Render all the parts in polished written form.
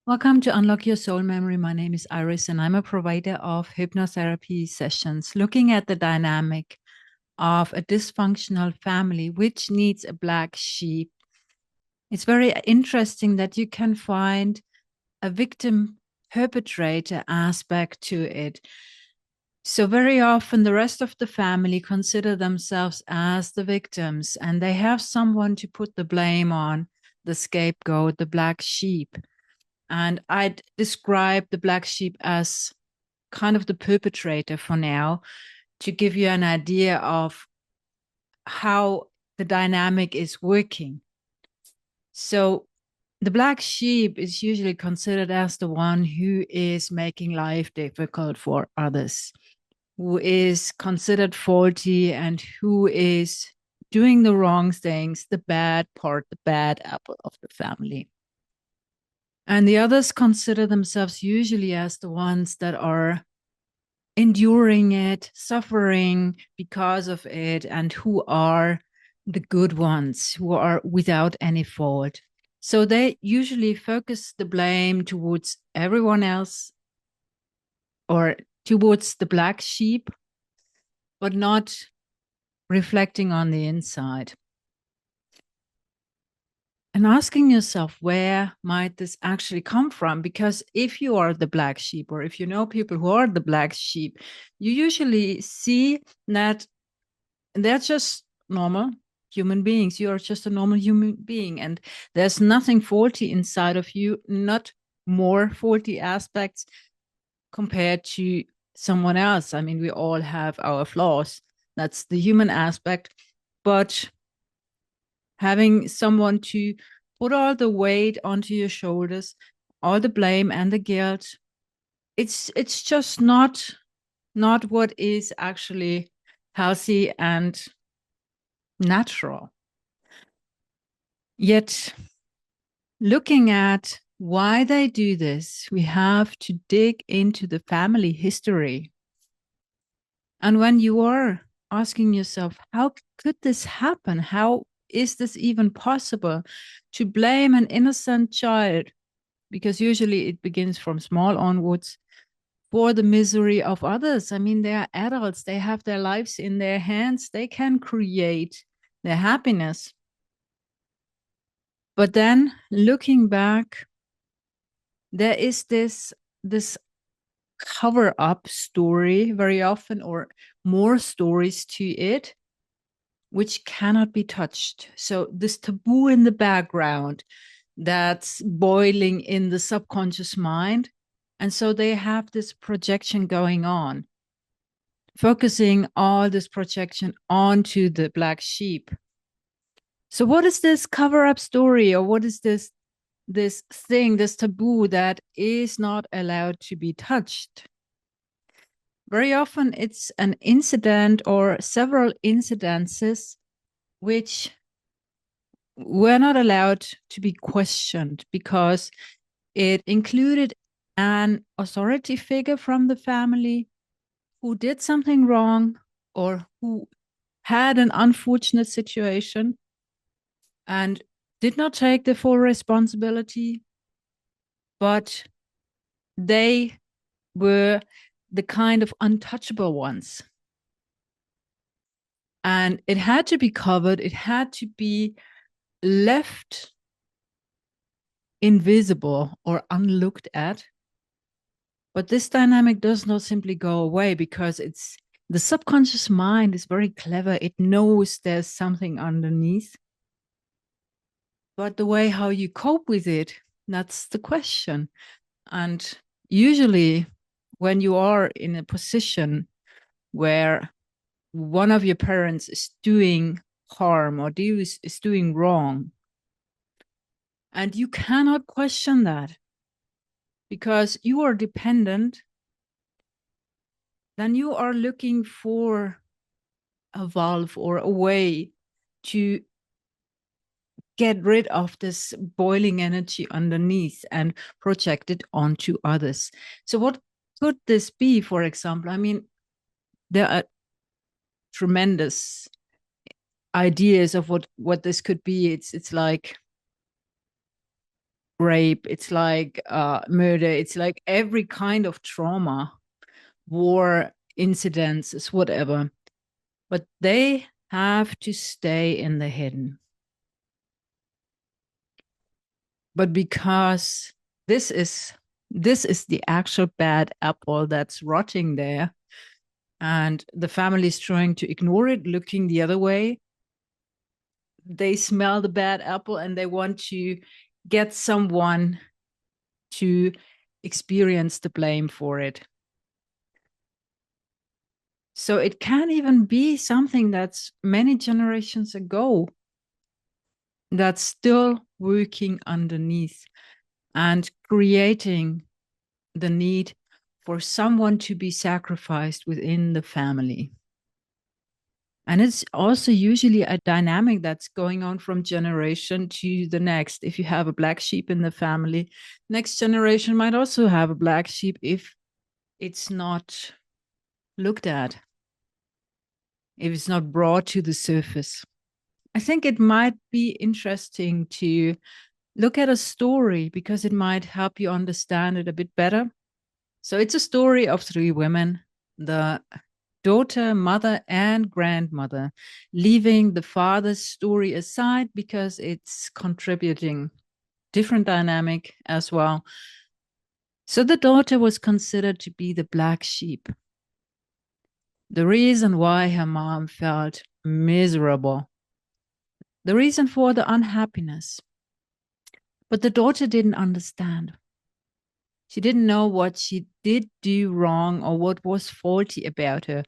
Welcome to Unlock Your Soul Memory. My name is Iris, and I'm a provider of hypnotherapy sessions looking at the dynamic of a dysfunctional family which needs a black sheep. It's very interesting that you can find a victim perpetrator aspect to it. So, very often, the rest of the family consider themselves as the victims, and they have someone to put the blame on, the scapegoat, the black sheep. And I'd describe the black sheep as kind of the perpetrator for now to give you an idea of how the dynamic is working. So, the black sheep is usually considered as the one who is making life difficult for others, who is considered faulty, and who is doing the wrong things, the bad part, the bad apple of the family. And the others consider themselves usually as the ones that are enduring it, suffering because of it, and who are the good ones, who are without any fault. So they usually focus the blame towards everyone else or towards the black sheep, but not reflecting on the inside. And asking yourself, where might this actually come from? Because if you are the black sheep, or if you know people who are the black sheep, you usually see that they're just normal human beings. You are just a normal human being, and there's nothing faulty inside of you, not more faulty aspects compared to someone else. I mean, we all have our flaws. That's the human aspect. But having someone to put all the weight onto your shoulders, all the blame and the guilt, it's just not what is actually healthy and natural. Yet, looking at why they do this, we have to dig into the family history. And when you are asking yourself, how could this happen? How is this even possible? To blame an innocent child, because usually it begins from small onwards, for the misery of others. I mean, they are adults, they have their lives in their hands, they can create their happiness. But then looking back, there is this cover up story very often, or more stories to it, which cannot be touched. So this taboo in the background that's boiling in the subconscious mind. And so they have this projection going on, focusing all this projection onto the black sheep. So what is this cover up story, or what is this thing, this taboo that is not allowed to be touched? Very often it's an incident or several incidences which were not allowed to be questioned because it included an authority figure from the family who did something wrong or who had an unfortunate situation and did not take the full responsibility, but they were the kind of untouchable ones. And it had to be covered, it had to be left invisible or unlooked at. But this dynamic does not simply go away because it's the subconscious mind is very clever. It knows there's something underneath. But the way how you cope with it, that's the question. And usually when you are in a position where one of your parents is doing harm or is doing wrong, and you cannot question that because you are dependent, then you are looking for a valve or a way to get rid of this boiling energy underneath and project it onto others. So what could this be, for example? I mean, there are tremendous ideas of what this could be. It's like rape, it's like murder, it's like every kind of trauma, war, incidences, whatever. But they have to stay in the hidden. But because this is this is the actual bad apple that's rotting there, and the family is trying to ignore it, looking the other way. They smell the bad apple and they want to get someone to experience the blame for it. So it can even be something that's many generations ago that's still working underneath and creating the need for someone to be sacrificed within the family. And it's also usually a dynamic that's going on from generation to the next. If you have a black sheep in the family, next generation might also have a black sheep if it's not looked at, if it's not brought to the surface. I think it might be interesting to look at a story because it might help you understand it a bit better. So it's a story of three women, the daughter, mother, and grandmother, leaving the father's story aside because it's contributing different dynamic as well. So the daughter was considered to be the black sheep. The reason why her mom felt miserable, the reason for the unhappiness. But the daughter didn't understand. She didn't know what she did do wrong or what was faulty about her.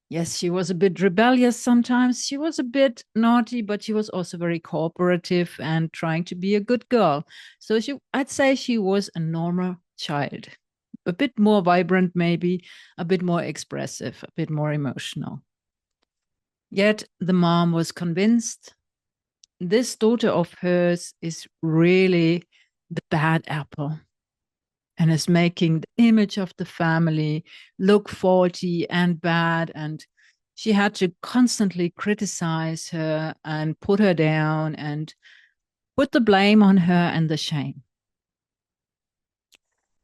Yes, she was a bit rebellious sometimes. She was a bit naughty, but she was also very cooperative and trying to be a good girl. So I'd say she was a normal child, a bit more vibrant, maybe, a bit more expressive, a bit more emotional. Yet the mom was convinced this daughter of hers is really the bad apple and is making the image of the family look faulty and bad. And she had to constantly criticize her and put her down and put the blame on her and the shame.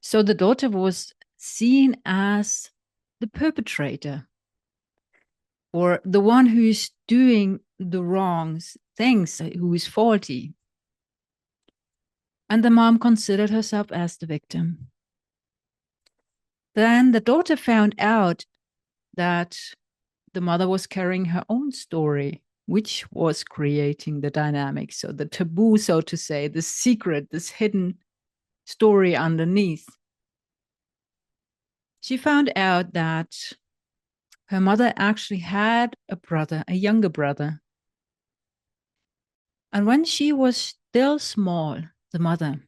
So the daughter was seen as the perpetrator or the one who is doing the wrong things, who is faulty. And the mom considered herself as the victim. Then the daughter found out that the mother was carrying her own story, which was creating the dynamic. So the taboo, so to say, the secret, this hidden story underneath. She found out that her mother actually had a brother, a younger brother. And when she was still small, the mother,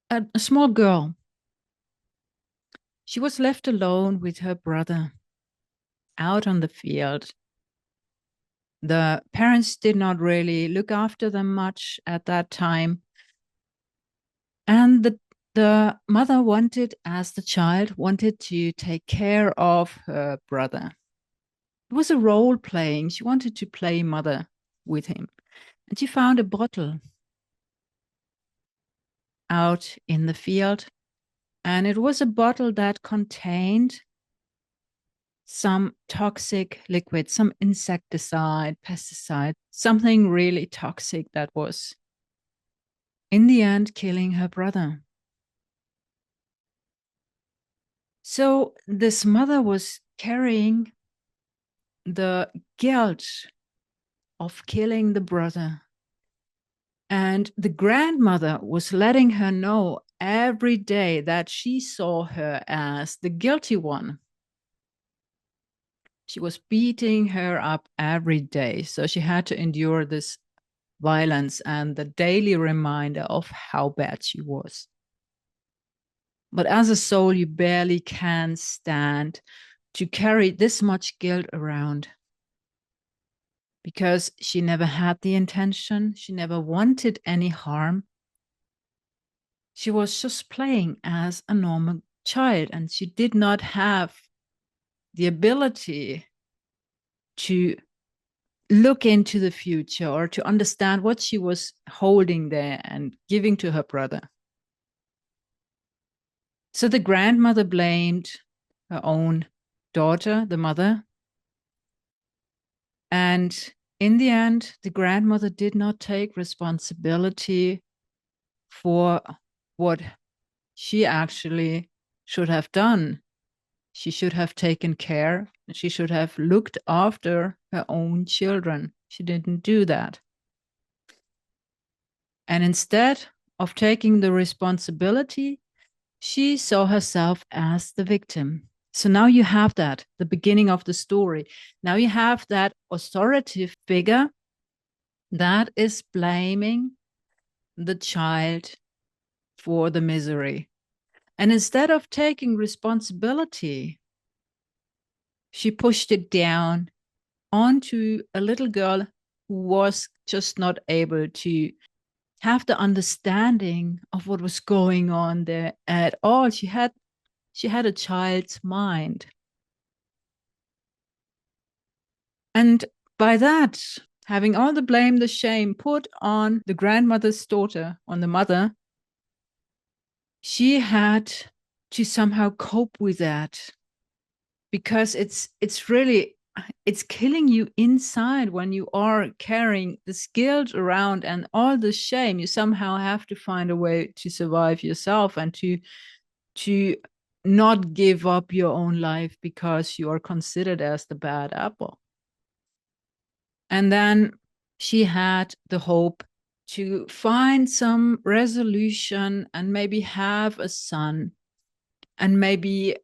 a small girl, she was left alone with her brother out on the field. The parents did not really look after them much at that time. And the mother wanted, as the child, wanted to take care of her brother. It was a role playing. She wanted to play mother with him. And she found a bottle out in the field. And it was a bottle that contained some toxic liquid, some insecticide, pesticide, something really toxic that was, in the end, killing her brother. So this mother was carrying the guilt of killing the brother. And the grandmother was letting her know every day that she saw her as the guilty one. She was beating her up every day. So she had to endure this violence and the daily reminder of how bad she was. But as a soul, you barely can stand to carry this much guilt around because she never had the intention. She never wanted any harm. She was just playing as a normal child, and she did not have the ability to look into the future or to understand what she was holding there and giving to her brother. So the grandmother blamed her own daughter, the mother. And in the end, the grandmother did not take responsibility for what she actually should have done. She should have taken care. She should have looked after her own children. She didn't do that. And instead of taking the responsibility, she saw herself as the victim. So now you have that, the beginning of the story. Now you have that authoritative figure that is blaming the child for the misery. And instead of taking responsibility, she pushed it down onto a little girl who was just not able to have the understanding of what was going on there at all. She had a child's mind. And by that, having all the blame, the shame put on the grandmother's daughter, on the mother, she had to somehow cope with that, because it's really, it's killing you inside when you are carrying this guilt around and all the shame. You somehow have to find a way to survive yourself and to not give up your own life because you are considered as the bad apple. And then she had the hope to find some resolution and maybe have a son, and maybe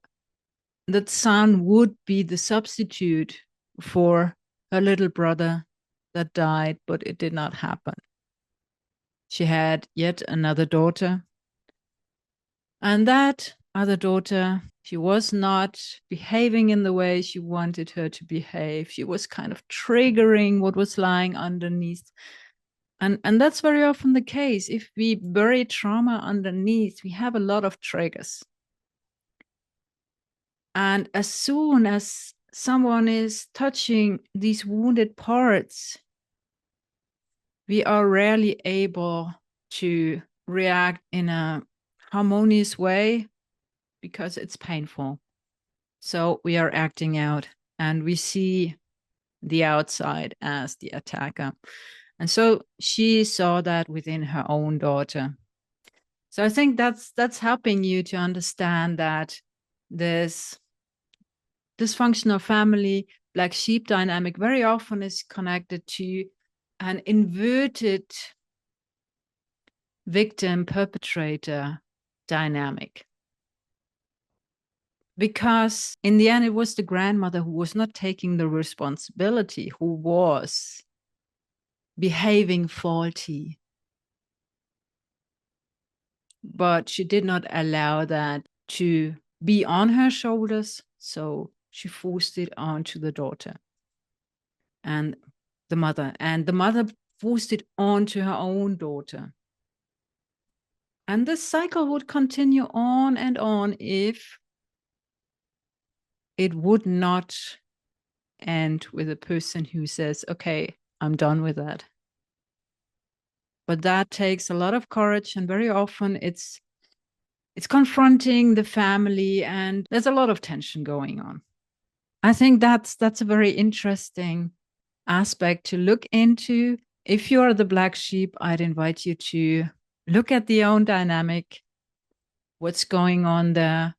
that son would be the substitute for her little brother that died, but it did not happen. She had yet another daughter, and that other daughter, she was not behaving in the way she wanted her to behave. She was kind of triggering what was lying underneath. And that's very often the case. If we bury trauma underneath, we have a lot of triggers. And as soon as someone is touching these wounded parts, we are rarely able to react in a harmonious way because it's painful. So we are acting out and we see the outside as the attacker. And so she saw that within her own daughter. So I think that's helping you to understand that this dysfunctional family, black sheep dynamic very often is connected to an inverted victim perpetrator dynamic. Because in the end, it was the grandmother who was not taking the responsibility, who was behaving faulty. But she did not allow that to be on her shoulders. So she forced it onto the daughter and the mother forced it onto her own daughter. And this cycle would continue on and on if it would not end with a person who says, okay, I'm done with that. But that takes a lot of courage, and very often it's confronting the family, and there's a lot of tension going on. I think that's a very interesting aspect to look into. If you are the black sheep, I'd invite you to look at the own dynamic, what's going on there,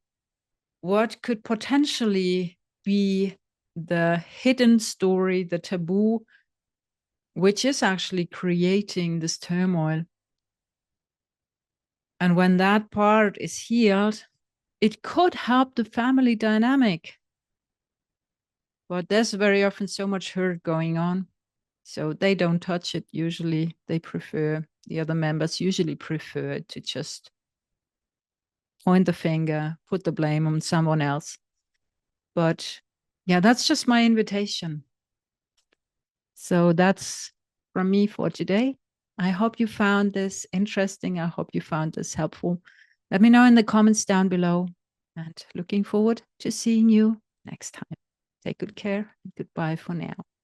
what could potentially be the hidden story, the taboo, which is actually creating this turmoil. And when that part is healed, it could help the family dynamic. But there's very often so much hurt going on. So they don't touch it usually. They prefer, the other members usually prefer to just point the finger, put the blame on someone else. But yeah, that's just my invitation. So that's from me for today. I hope you found this interesting. I hope you found this helpful. Let me know in the comments down below, and looking forward to seeing you next time. Take good care and goodbye for now.